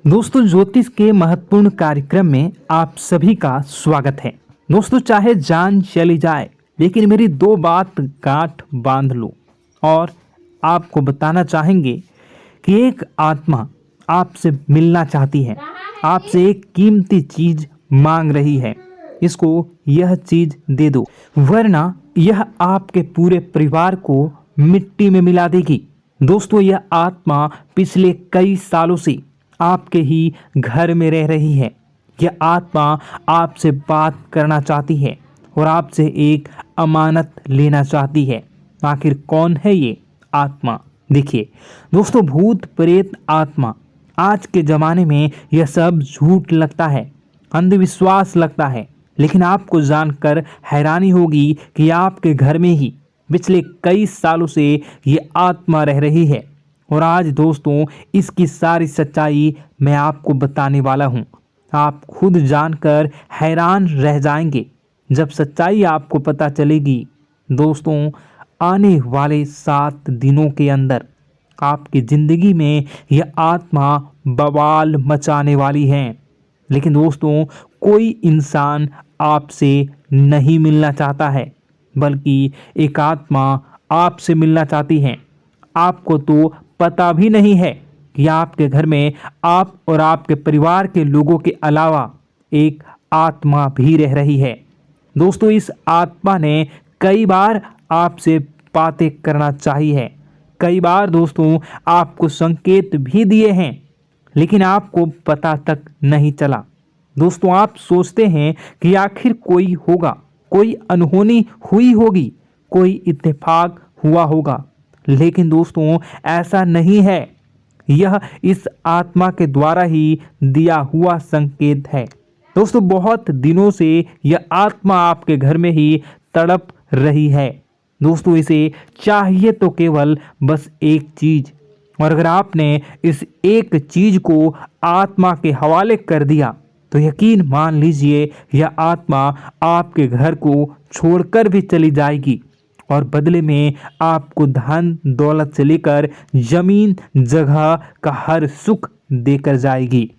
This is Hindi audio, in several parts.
दोस्तों, ज्योतिष के महत्वपूर्ण कार्यक्रम में आप सभी का स्वागत है। दोस्तों, चाहे जान चली जाए लेकिन मेरी दो बात गांठ बांध लो। और आपको बताना चाहेंगे कि एक आत्मा आपसे मिलना चाहती है, आपसे एक कीमती चीज मांग रही है। इसको यह चीज दे दो, वरना यह आपके पूरे परिवार को मिट्टी में मिला देगी। दोस्तों, यह आत्मा पिछले कई सालों से आपके ही घर में रह रही है। यह आत्मा आपसे बात करना चाहती है और आपसे एक अमानत लेना चाहती है। आखिर कौन है ये आत्मा? देखिए दोस्तों, भूत प्रेत आत्मा, आज के ज़माने में यह सब झूठ लगता है, अंधविश्वास लगता है, लेकिन आपको जानकर हैरानी होगी कि आपके घर में ही पिछले कई सालों से ये आत्मा रह रही है। और आज दोस्तों, इसकी सारी सच्चाई मैं आपको बताने वाला हूँ। आप खुद जानकर हैरान रह जाएंगे जब सच्चाई आपको पता चलेगी। दोस्तों, आने वाले 7 दिनों के अंदर आपकी ज़िंदगी में यह आत्मा बवाल मचाने वाली है। लेकिन दोस्तों, कोई इंसान आपसे नहीं मिलना चाहता है, बल्कि एक आत्मा आपसे मिलना चाहती है। आपको तो पता भी नहीं है कि आपके घर में आप और आपके परिवार के लोगों के अलावा एक आत्मा भी रह रही है। दोस्तों, इस आत्मा ने कई बार आपसे बातें करना चाहिए है, कई बार दोस्तों आपको संकेत भी दिए हैं, लेकिन आपको पता तक नहीं चला। दोस्तों, आप सोचते हैं कि आखिर कोई होगा, कोई अनहोनी हुई होगी, कोई इत्तेफाक हुआ होगा, लेकिन दोस्तों ऐसा नहीं है। यह इस आत्मा के द्वारा ही दिया हुआ संकेत है। दोस्तों, बहुत दिनों से यह आत्मा आपके घर में ही तड़प रही है। दोस्तों, इसे चाहिए तो केवल बस एक चीज, और अगर आपने इस एक चीज को आत्मा के हवाले कर दिया तो यकीन मान लीजिए यह आत्मा आपके घर को छोड़कर भी चली जाएगी और बदले में आपको धन दौलत से लेकर जमीन जगह का हर सुख देकर जाएगी।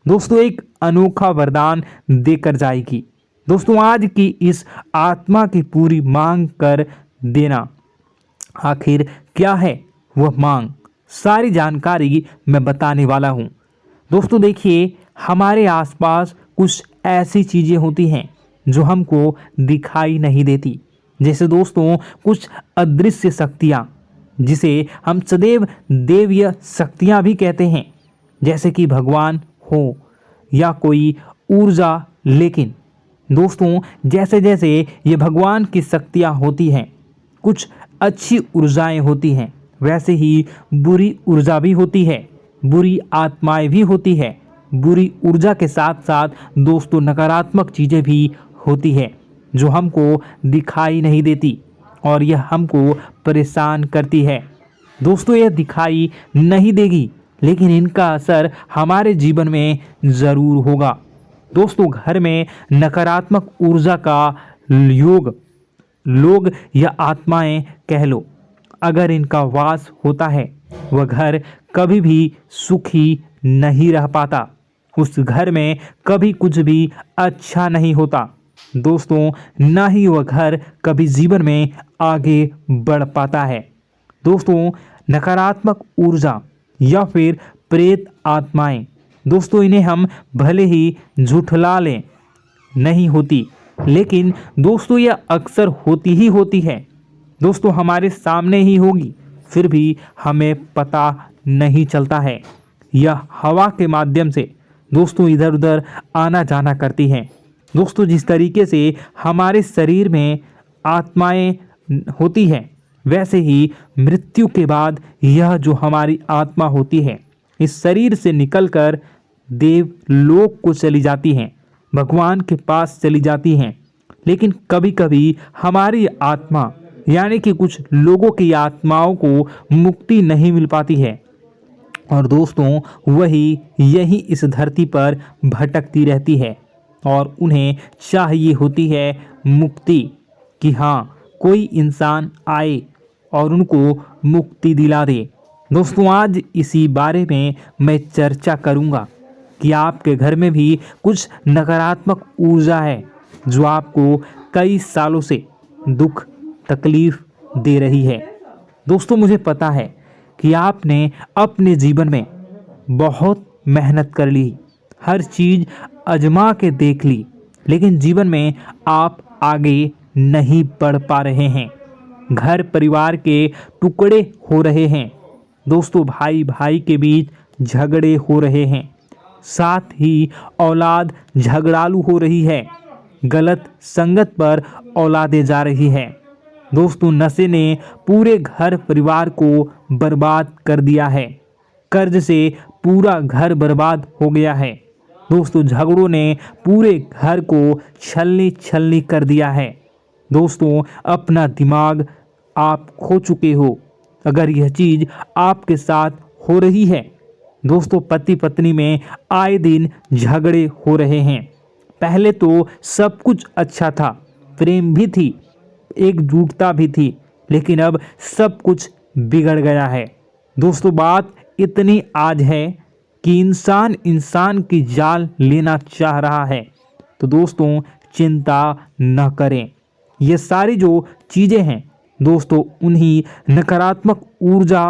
दोस्तों, एक अनोखा वरदान देकर जाएगी। दोस्तों, आज की इस आत्मा की पूरी मांग कर देना। आखिर क्या है वह मांग? सारी जानकारी मैं बताने वाला हूँ। दोस्तों देखिए, हमारे आसपास कुछ ऐसी चीज़ें होती हैं जो हमको दिखाई नहीं देती, जैसे दोस्तों कुछ अदृश्य शक्तियाँ, जिसे हम सदैव देवीय शक्तियाँ भी कहते हैं, जैसे कि भगवान हो या कोई ऊर्जा। लेकिन दोस्तों, जैसे जैसे ये भगवान की शक्तियाँ होती हैं, कुछ अच्छी ऊर्जाएं होती हैं, वैसे ही बुरी ऊर्जा भी होती है, बुरी आत्माएं भी होती है। बुरी ऊर्जा के साथ साथ दोस्तों नकारात्मक चीज़ें भी होती है जो हमको दिखाई नहीं देती और यह हमको परेशान करती है। दोस्तों, यह दिखाई नहीं देगी, लेकिन इनका असर हमारे जीवन में ज़रूर होगा। दोस्तों, घर में नकारात्मक ऊर्जा का योग, लोग या आत्माएं कह लो, अगर इनका वास होता है, वह घर कभी भी सुखी नहीं रह पाता। उस घर में कभी कुछ भी अच्छा नहीं होता। दोस्तों, ना ही वह घर कभी जीवन में आगे बढ़ पाता है। दोस्तों, नकारात्मक ऊर्जा या फिर प्रेत आत्माएं, दोस्तों इन्हें हम भले ही झुठला लें नहीं होती, लेकिन दोस्तों यह अक्सर होती ही होती है। दोस्तों, हमारे सामने ही होगी, फिर भी हमें पता नहीं चलता है। यह हवा के माध्यम से दोस्तों इधर उधर आना जाना करती हैं। दोस्तों, जिस तरीके से हमारे शरीर में आत्माएं होती हैं, वैसे ही मृत्यु के बाद यह जो हमारी आत्मा होती है, इस शरीर से निकलकर देवलोक को चली जाती हैं, भगवान के पास चली जाती हैं। लेकिन कभी कभी हमारी आत्मा यानी कि कुछ लोगों की आत्माओं को मुक्ति नहीं मिल पाती है, और दोस्तों वही यही इस धरती पर भटकती रहती है और उन्हें चाहिए होती है मुक्ति, कि हाँ कोई इंसान आए और उनको मुक्ति दिला दे। दोस्तों, आज इसी बारे में मैं चर्चा करूँगा कि आपके घर में भी कुछ नकारात्मक ऊर्जा है जो आपको कई सालों से दुख तकलीफ दे रही है। दोस्तों, मुझे पता है कि आपने अपने जीवन में बहुत मेहनत कर ली, हर चीज़ आजमा के देख ली, लेकिन जीवन में आप आगे नहीं बढ़ पा रहे हैं। घर परिवार के टुकड़े हो रहे हैं। दोस्तों, भाई भाई के बीच झगड़े हो रहे हैं। साथ ही औलाद झगड़ालू हो रही है। गलत संगत पर औलादें जा रही है। दोस्तों, नशे ने पूरे घर परिवार को बर्बाद कर दिया है। कर्ज से पूरा घर बर्बाद हो गया है। दोस्तों, झगड़ों ने पूरे घर को छलनी छलनी कर दिया है। दोस्तों, अपना दिमाग आप खो चुके हो अगर यह चीज़ आपके साथ हो रही है। दोस्तों, पति पत्नी में आए दिन झगड़े हो रहे हैं। पहले तो सब कुछ अच्छा था, प्रेम भी थी, एकजुटता भी थी, लेकिन अब सब कुछ बिगड़ गया है। दोस्तों, बात इतनी आज है कि इंसान इंसान की जान लेना चाह रहा है। तो दोस्तों, चिंता न करें। ये सारी जो चीज़ें हैं दोस्तों, उन्हीं नकारात्मक ऊर्जा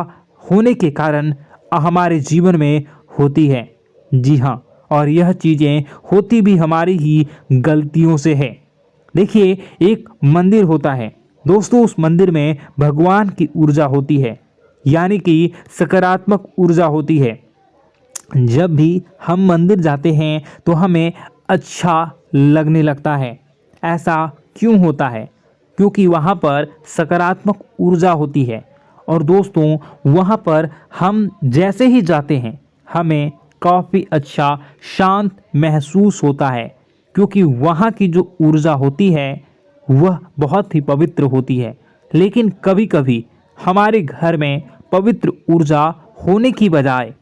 होने के कारण हमारे जीवन में होती है। जी हाँ, और यह चीज़ें होती भी हमारी ही गलतियों से है। देखिए, एक मंदिर होता है दोस्तों, उस मंदिर में भगवान की ऊर्जा होती है, यानी कि सकारात्मक ऊर्जा होती है। जब भी हम मंदिर जाते हैं तो हमें अच्छा लगने लगता है। ऐसा क्यों होता है? क्योंकि वहाँ पर सकारात्मक ऊर्जा होती है। और दोस्तों, वहाँ पर हम जैसे ही जाते हैं हमें काफ़ी अच्छा शांत महसूस होता है, क्योंकि वहाँ की जो ऊर्जा होती है वह बहुत ही पवित्र होती है। लेकिन कभी कभी हमारे घर में पवित्र ऊर्जा होने की बजाय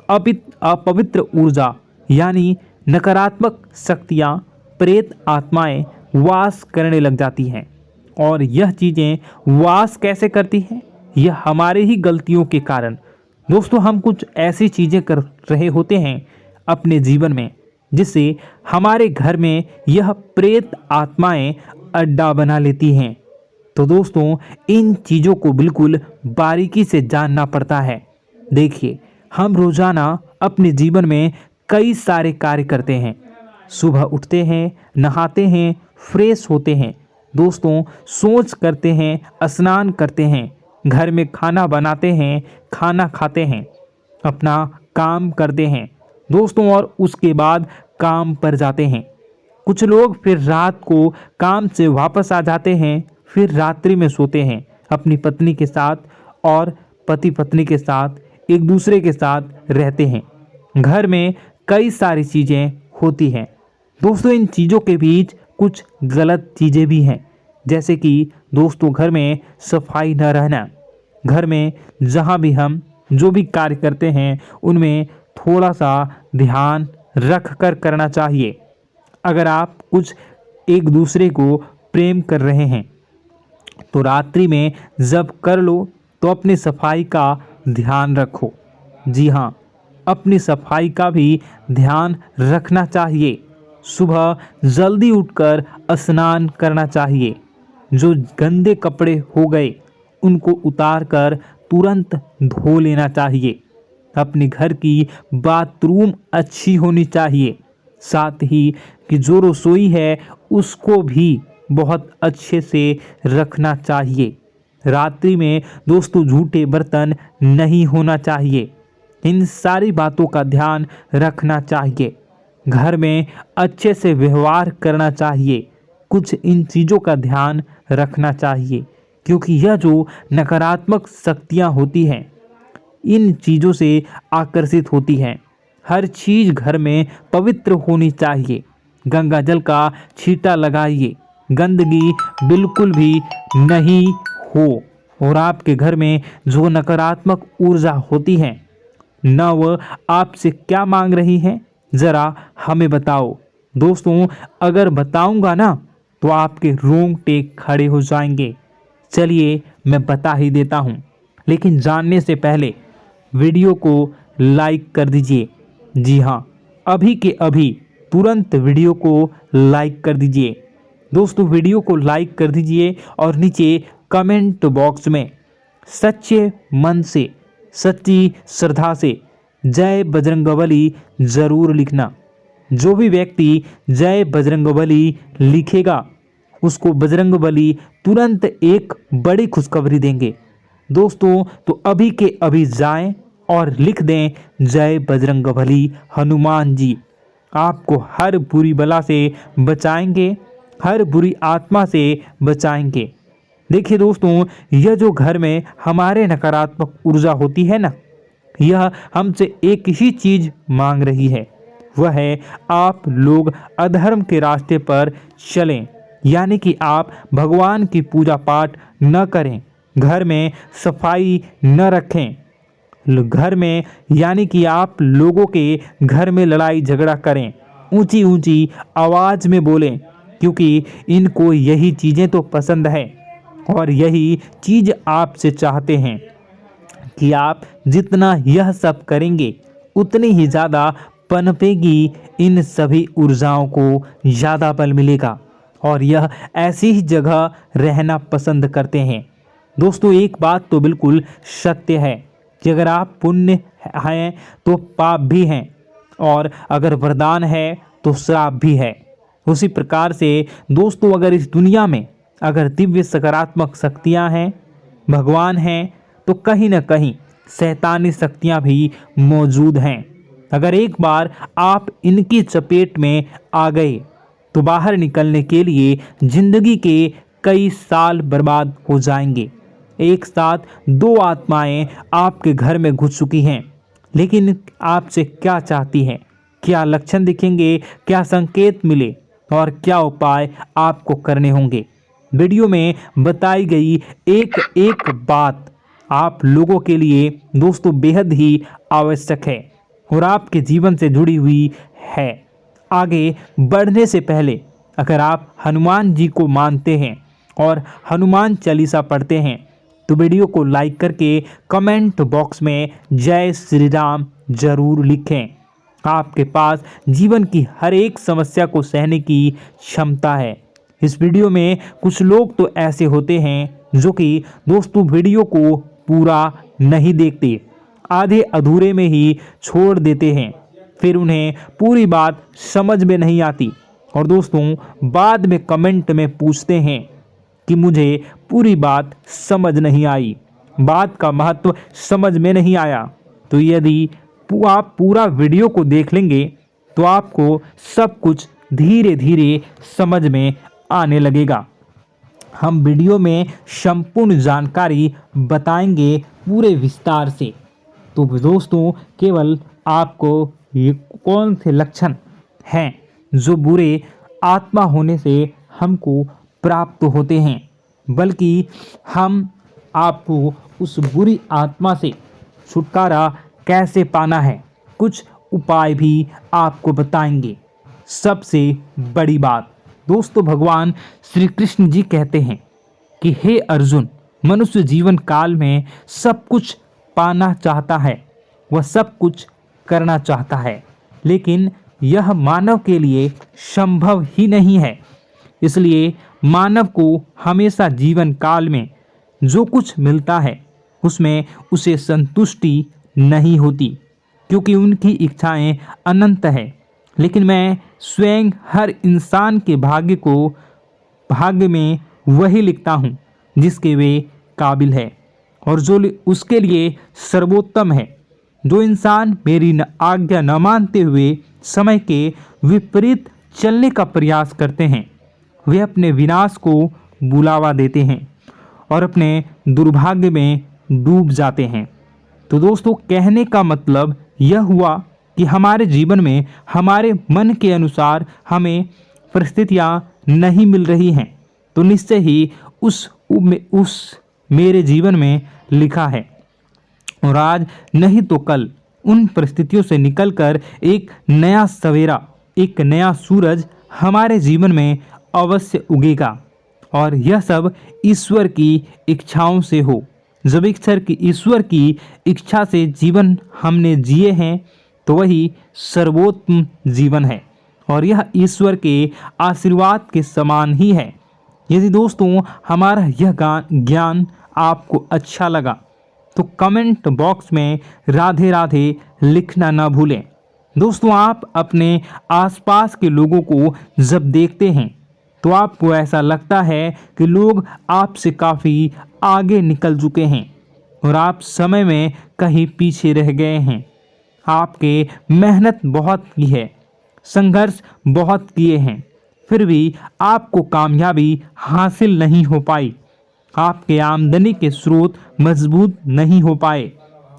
अपवित्र ऊर्जा यानी नकारात्मक शक्तियाँ, प्रेत आत्माएं वास करने लग जाती हैं। और यह चीज़ें वास कैसे करती हैं? यह हमारे ही गलतियों के कारण। दोस्तों, हम कुछ ऐसी चीज़ें कर रहे होते हैं अपने जीवन में जिससे हमारे घर में यह प्रेत आत्माएं अड्डा बना लेती हैं। तो दोस्तों, इन चीज़ों को बिल्कुल बारीकी से जानना पड़ता है। देखिए, हम रोज़ाना अपने जीवन में कई सारे कार्य करते हैं। सुबह उठते हैं, नहाते हैं, फ्रेश होते हैं। दोस्तों, सोच करते हैं, स्नान करते हैं, घर में खाना बनाते हैं, खाना खाते हैं, अपना काम करते हैं दोस्तों, और उसके बाद काम पर जाते हैं। कुछ लोग फिर रात को काम से वापस आ जाते हैं, फिर रात्रि में सोते हैं अपनी पत्नी के साथ, और पति पत्नी के साथ एक दूसरे के साथ रहते हैं। घर में कई सारी चीज़ें होती हैं दोस्तों। इन चीज़ों के बीच कुछ गलत चीज़ें भी हैं, जैसे कि दोस्तों, घर में सफाई न रहना। घर में जहाँ भी हम जो भी कार्य करते हैं उनमें थोड़ा सा ध्यान रख कर करना चाहिए। अगर आप कुछ एक दूसरे को प्रेम कर रहे हैं तो रात्रि में जब कर लो तो अपनी सफाई का ध्यान रखो। जी हाँ, अपनी सफाई का भी ध्यान रखना चाहिए। सुबह जल्दी उठकर स्नान करना चाहिए। जो गंदे कपड़े हो गए उनको उतार कर तुरंत धो लेना चाहिए। अपने घर की बाथरूम अच्छी होनी चाहिए। साथ ही कि जो रसोई है उसको भी बहुत अच्छे से रखना चाहिए। रात्रि में दोस्तों, झूठे बर्तन नहीं होना चाहिए। इन सारी बातों का ध्यान रखना चाहिए। घर में अच्छे से व्यवहार करना चाहिए। कुछ इन चीज़ों का ध्यान रखना चाहिए, क्योंकि यह जो नकारात्मक शक्तियाँ होती हैं इन चीज़ों से आकर्षित होती हैं। हर चीज़ घर में पवित्र होनी चाहिए। गंगा जल का छींटा लगाइए, गंदगी बिल्कुल भी नहीं हो। और आपके घर में जो नकारात्मक ऊर्जा होती है न वह आपसे क्या मांग रही है, ज़रा हमें बताओ। दोस्तों, अगर बताऊंगा ना तो आपके रोंगटे खड़े हो जाएंगे। चलिए मैं बता ही देता हूँ, लेकिन जानने से पहले वीडियो को लाइक कर दीजिए। जी हाँ, अभी के अभी तुरंत वीडियो को लाइक कर दीजिए। दोस्तों वीडियो को लाइक कर दीजिए और नीचे कमेंट बॉक्स में सच्चे मन से, सच्ची श्रद्धा से जय बजरंगबली ज़रूर लिखना। जो भी व्यक्ति जय बजरंगबली लिखेगा उसको बजरंगबली तुरंत एक बड़ी खुशखबरी देंगे। दोस्तों तो अभी के अभी जाएं और लिख दें जय बजरंगबली हनुमान जी। आपको हर बुरी बला से बचाएंगे, हर बुरी आत्मा से बचाएंगे। देखिए दोस्तों, यह जो घर में हमारे नकारात्मक ऊर्जा होती है ना, यह हमसे एक ही चीज़ मांग रही है, वह है आप लोग अधर्म के रास्ते पर चलें, यानी कि आप भगवान की पूजा पाठ न करें, घर में सफाई न रखें, घर में यानी कि आप लोगों के घर में लड़ाई झगड़ा करें, ऊंची ऊंची आवाज़ में बोलें, क्योंकि इनको यही चीज़ें तो पसंद है और यही चीज़ आपसे चाहते हैं कि आप जितना यह सब करेंगे उतनी ही ज़्यादा पनपेगी इन सभी ऊर्जाओं को ज़्यादा बल मिलेगा और यह ऐसी ही जगह रहना पसंद करते हैं। दोस्तों एक बात तो बिल्कुल सत्य है कि अगर आप पुण्य हैं तो पाप भी हैं और अगर वरदान है तो श्राप भी है। उसी प्रकार से दोस्तों अगर इस दुनिया में अगर दिव्य सकारात्मक शक्तियां हैं, भगवान हैं, तो कहीं ना कहीं शैतानी शक्तियां भी मौजूद हैं। अगर एक बार आप इनकी चपेट में आ गए तो बाहर निकलने के लिए जिंदगी के कई साल बर्बाद हो जाएंगे। एक साथ दो आत्माएं आपके घर में घुस चुकी हैं, लेकिन आपसे क्या चाहती हैं, क्या लक्षण दिखेंगे, क्या संकेत मिले और क्या उपाय आपको करने होंगे। वीडियो में बताई गई एक एक बात आप लोगों के लिए दोस्तों बेहद ही आवश्यक है और आपके जीवन से जुड़ी हुई है। आगे बढ़ने से पहले अगर आप हनुमान जी को मानते हैं और हनुमान चालीसा पढ़ते हैं तो वीडियो को लाइक करके कमेंट बॉक्स में जय श्री राम जरूर लिखें। आपके पास जीवन की हर एक समस्या को सहने की क्षमता है। इस वीडियो में कुछ लोग तो ऐसे होते हैं जो कि दोस्तों वीडियो को पूरा नहीं देखते, आधे अधूरे में ही छोड़ देते हैं, फिर उन्हें पूरी बात समझ में नहीं आती और दोस्तों बाद में कमेंट में पूछते हैं कि मुझे पूरी बात समझ नहीं आई, बात का महत्व समझ में नहीं आया। तो यदि आप पूरा वीडियो को देख लेंगे तो आपको सब कुछ धीरे धीरे समझ में आने लगेगा। हम वीडियो में संपूर्ण जानकारी बताएंगे पूरे विस्तार से। तो दोस्तों केवल आपको ये कौन से लक्षण हैं जो बुरे आत्मा होने से हमको प्राप्त होते हैं, बल्कि हम आपको उस बुरी आत्मा से छुटकारा कैसे पाना है, कुछ उपाय भी आपको बताएंगे। सबसे बड़ी बात दोस्तों, भगवान श्री कृष्ण जी कहते हैं कि हे अर्जुन, मनुष्य जीवन काल में सब कुछ पाना चाहता है, वह सब कुछ करना चाहता है, लेकिन यह मानव के लिए संभव ही नहीं है। इसलिए मानव को हमेशा जीवन काल में जो कुछ मिलता है उसमें उसे संतुष्टि नहीं होती, क्योंकि उनकी इच्छाएं अनंत है। लेकिन मैं स्वयं हर इंसान के भाग्य में वही लिखता हूँ जिसके वे काबिल है और जो उसके लिए सर्वोत्तम है। जो इंसान मेरी आज्ञा न मानते हुए समय के विपरीत चलने का प्रयास करते हैं, वे अपने विनाश को बुलावा देते हैं और अपने दुर्भाग्य में डूब जाते हैं। तो दोस्तों कहने का मतलब यह हुआ कि हमारे जीवन में हमारे मन के अनुसार हमें परिस्थितियां नहीं मिल रही हैं, तो निश्चय ही उस मेरे जीवन में लिखा है और आज नहीं तो कल उन परिस्थितियों से निकलकर एक नया सवेरा, एक नया सूरज हमारे जीवन में अवश्य उगेगा और यह सब ईश्वर की इच्छाओं से हो। जब ईश्वर की इच्छा से जीवन हमने जिए हैं तो वही सर्वोत्तम जीवन है और यह ईश्वर के आशीर्वाद के समान ही है। यदि दोस्तों हमारा यह ज्ञान आपको अच्छा लगा तो कमेंट बॉक्स में राधे राधे लिखना ना भूलें। दोस्तों आप अपने आसपास के लोगों को जब देखते हैं तो आपको ऐसा लगता है कि लोग आपसे काफ़ी आगे निकल चुके हैं और आप समय में कहीं पीछे रह गए हैं। आपके मेहनत बहुत की है, संघर्ष बहुत किए हैं, फिर भी आपको कामयाबी हासिल नहीं हो पाई। आपके आमदनी के स्रोत मजबूत नहीं हो पाए।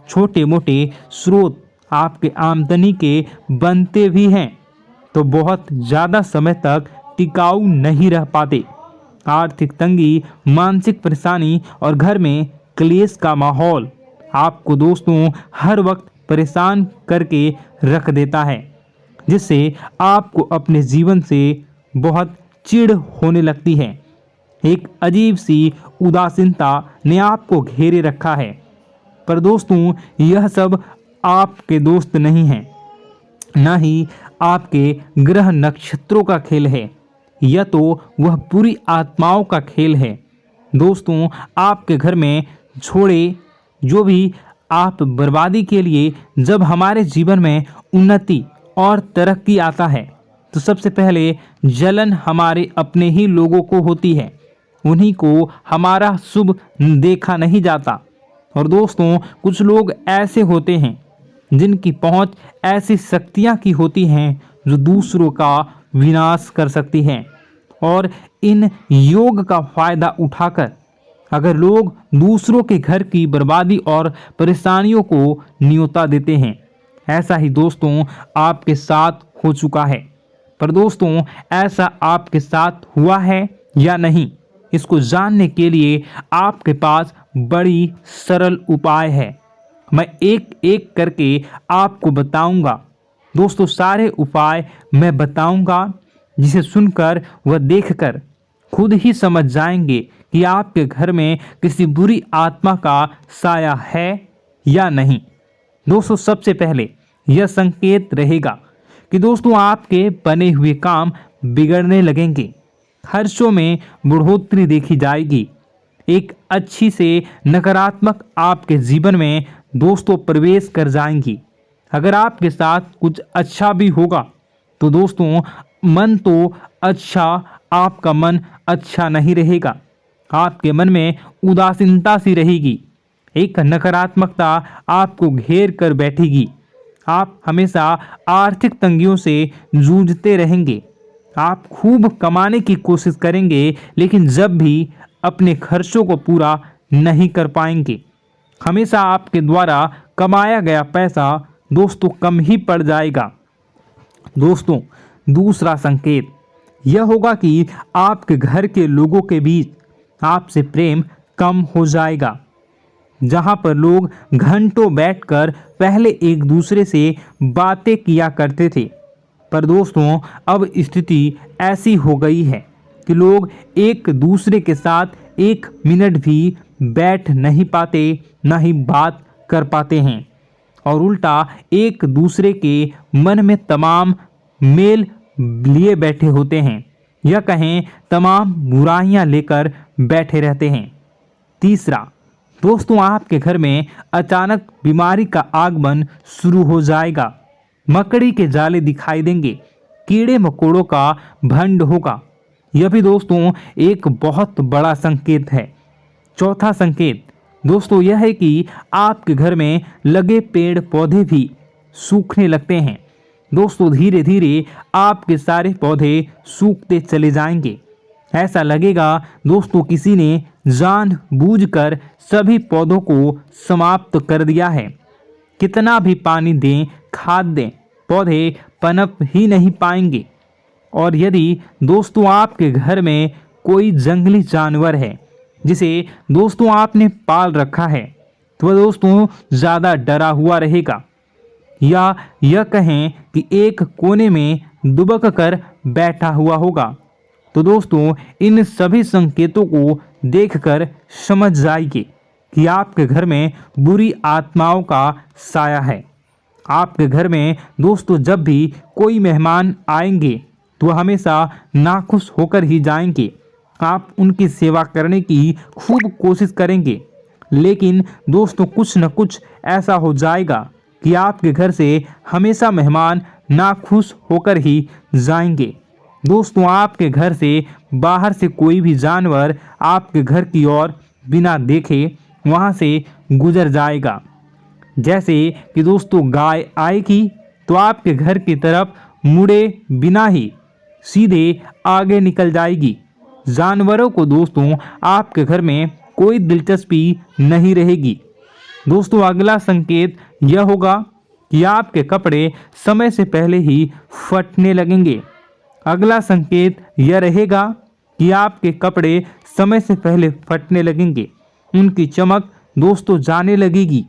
छोटे मोटे स्रोत आपके आमदनी के बनते भी हैं तो बहुत ज़्यादा समय तक टिकाऊ नहीं रह पाते। आर्थिक तंगी, मानसिक परेशानी और घर में क्लेश का माहौल आपको दोस्तों हर वक्त परेशान करके रख देता है, जिससे आपको अपने जीवन से बहुत चिढ़ होने लगती है। एक अजीब सी उदासीनता ने आपको घेरे रखा है। पर दोस्तों यह सब आपके दोस्त नहीं हैं, न ही आपके ग्रह नक्षत्रों का खेल है, यह तो वह बुरी आत्माओं का खेल है। दोस्तों आपके घर में छोड़े जो भी आप बर्बादी के लिए जब हमारे जीवन में उन्नति और तरक्की आता है तो सबसे पहले जलन हमारे अपने ही लोगों को होती है, उन्हीं को हमारा शुभ देखा नहीं जाता। और दोस्तों कुछ लोग ऐसे होते हैं जिनकी पहुंच ऐसी शक्तियां की होती हैं जो दूसरों का विनाश कर सकती हैं और इन योग का फायदा उठाकर अगर लोग दूसरों के घर की बर्बादी और परेशानियों को न्योता देते हैं। ऐसा ही दोस्तों आपके साथ हो चुका है। पर दोस्तों ऐसा आपके साथ हुआ है या नहीं, इसको जानने के लिए आपके पास बड़ी सरल उपाय है। मैं एक एक करके आपको बताऊंगा। दोस्तों सारे उपाय मैं बताऊंगा, जिसे सुनकर व देखकर खुद ही समझ जाएंगे कि आपके घर में किसी बुरी आत्मा का साया है या नहीं। दोस्तों सबसे पहले यह संकेत रहेगा कि दोस्तों आपके बने हुए काम बिगड़ने लगेंगे, खर्चों में बढ़ोतरी देखी जाएगी, एक अच्छी से नकारात्मक आपके जीवन में दोस्तों प्रवेश कर जाएंगी। अगर आपके साथ कुछ अच्छा भी होगा तो दोस्तों मन तो अच्छा, आपका मन अच्छा नहीं रहेगा। आपके मन में उदासीनता सी रहेगी, एक नकारात्मकता आपको घेर कर बैठेगी। आप हमेशा आर्थिक तंगियों से जूझते रहेंगे। आप खूब कमाने की कोशिश करेंगे लेकिन जब भी अपने खर्चों को पूरा नहीं कर पाएंगे। हमेशा आपके द्वारा कमाया गया पैसा दोस्तों कम ही पड़ जाएगा। दोस्तों दूसरा संकेत यह होगा कि आपके घर के लोगों के बीच आपसे प्रेम कम हो जाएगा। जहां पर लोग घंटों बैठकर पहले एक दूसरे से बातें किया करते थे, पर दोस्तों अब स्थिति ऐसी हो गई है कि लोग एक दूसरे के साथ एक मिनट भी बैठ नहीं पाते, ना ही बात कर पाते हैं और उल्टा एक दूसरे के मन में तमाम मेल लिए बैठे होते हैं, या कहें तमाम बुराइयां लेकर बैठे रहते हैं। तीसरा दोस्तों आपके घर में अचानक बीमारी का आगमन शुरू हो जाएगा। मकड़ी के जाले दिखाई देंगे, कीड़े मकोड़ों का भंड होगा। यह भी दोस्तों एक बहुत बड़ा संकेत है। चौथा संकेत दोस्तों यह है कि आपके घर में लगे पेड़ पौधे भी सूखने लगते हैं। दोस्तों धीरे धीरे आपके सारे पौधे सूखते चले जाएंगे। ऐसा लगेगा दोस्तों किसी ने जानबूझकर सभी पौधों को समाप्त कर दिया है। कितना भी पानी दें, खाद दें, पौधे पनप ही नहीं पाएंगे। और यदि दोस्तों आपके घर में कोई जंगली जानवर है जिसे दोस्तों आपने पाल रखा है तो वह दोस्तों ज़्यादा डरा हुआ रहेगा, या यह कहें कि एक कोने में दुबक कर बैठा हुआ होगा, तो दोस्तों इन सभी संकेतों को देखकर समझ जाइए कि आपके घर में बुरी आत्माओं का साया है। आपके घर में दोस्तों जब भी कोई मेहमान आएंगे तो हमेशा नाखुश होकर ही जाएंगे। आप उनकी सेवा करने की खूब कोशिश करेंगे, लेकिन दोस्तों कुछ न कुछ ऐसा हो जाएगा कि आपके घर से हमेशा मेहमान नाखुश होकर ही जाएंगे। दोस्तों आपके घर से बाहर से कोई भी जानवर आपके घर की ओर बिना देखे वहां से गुजर जाएगा। जैसे कि दोस्तों गाय आएगी तो आपके घर की तरफ मुड़े बिना ही सीधे आगे निकल जाएगी। जानवरों को दोस्तों आपके घर में कोई दिलचस्पी नहीं रहेगी। दोस्तों अगला संकेत यह होगा कि आपके कपड़े समय से पहले ही फटने लगेंगे। अगला संकेत यह रहेगा कि आपके कपड़े समय से पहले फटने लगेंगे, उनकी चमक दोस्तों जाने लगेगी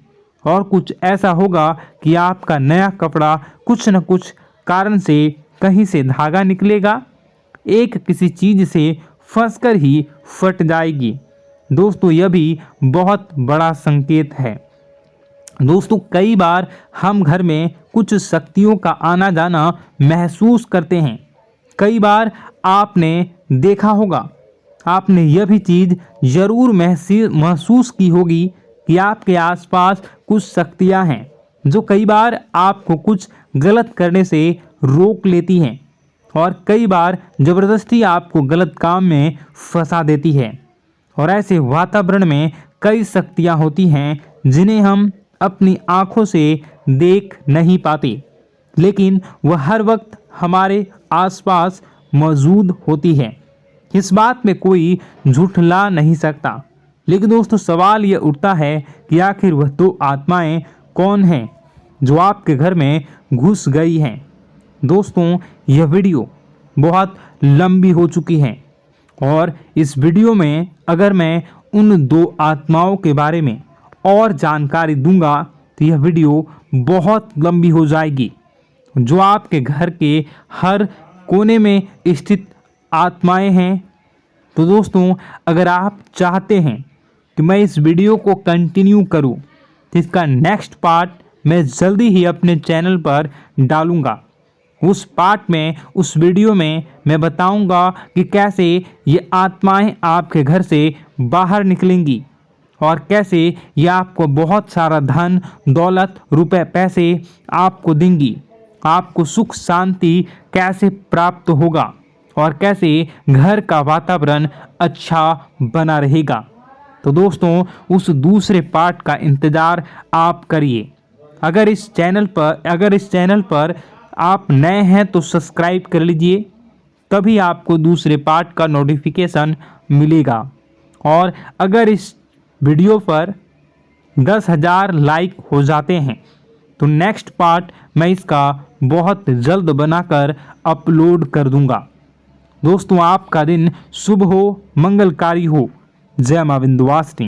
और कुछ ऐसा होगा कि आपका नया कपड़ा कुछ न कुछ कारण से कहीं से धागा निकलेगा, एक किसी चीज से फंसकर ही फट जाएगी। दोस्तों यह भी बहुत बड़ा संकेत है। दोस्तों कई बार हम घर में कुछ शक्तियों का आना जाना महसूस करते हैं। कई बार आपने देखा होगा, आपने यह भी चीज़ ज़रूर महसूस की होगी कि आपके आसपास कुछ शक्तियां हैं जो कई बार आपको कुछ गलत करने से रोक लेती हैं और कई बार ज़बरदस्ती आपको गलत काम में फंसा देती है। और ऐसे वातावरण में कई शक्तियां होती हैं जिन्हें हम अपनी आँखों से देख नहीं पाते, लेकिन वह हर वक्त हमारे आसपास मौजूद होती है। इस बात में कोई झूठला नहीं सकता। लेकिन दोस्तों सवाल यह उठता है कि आखिर वह दो आत्माएं कौन हैं जो आपके घर में घुस गई हैं। दोस्तों यह वीडियो बहुत लंबी हो चुकी है और इस वीडियो में अगर मैं उन दो आत्माओं के बारे में और जानकारी दूंगा तो यह वीडियो बहुत लंबी हो जाएगी। जो आपके घर के हर कोने में स्थित आत्माएं हैं। तो दोस्तों अगर आप चाहते हैं कि मैं इस वीडियो को कंटिन्यू करूं तो इसका नेक्स्ट पार्ट मैं जल्दी ही अपने चैनल पर डालूंगा। उस पार्ट में, उस वीडियो में मैं बताऊंगा कि कैसे ये आत्माएं आपके घर से बाहर निकलेंगी और कैसे ये आपको बहुत सारा धन दौलत रुपए पैसे आपको देंगी, आपको सुख शांति कैसे प्राप्त होगा और कैसे घर का वातावरण अच्छा बना रहेगा। तो दोस्तों उस दूसरे पार्ट का इंतज़ार आप करिए। अगर इस चैनल पर आप नए हैं तो सब्सक्राइब कर लीजिए, तभी आपको दूसरे पार्ट का नोटिफिकेशन मिलेगा। और अगर इस वीडियो पर 10,000 लाइक हो जाते हैं तो नेक्स्ट पार्ट मैं इसका बहुत जल्द बनाकर अपलोड कर दूंगा। दोस्तों आपका दिन शुभ हो, मंगलकारी हो। जय मां विंध्यवासिनी।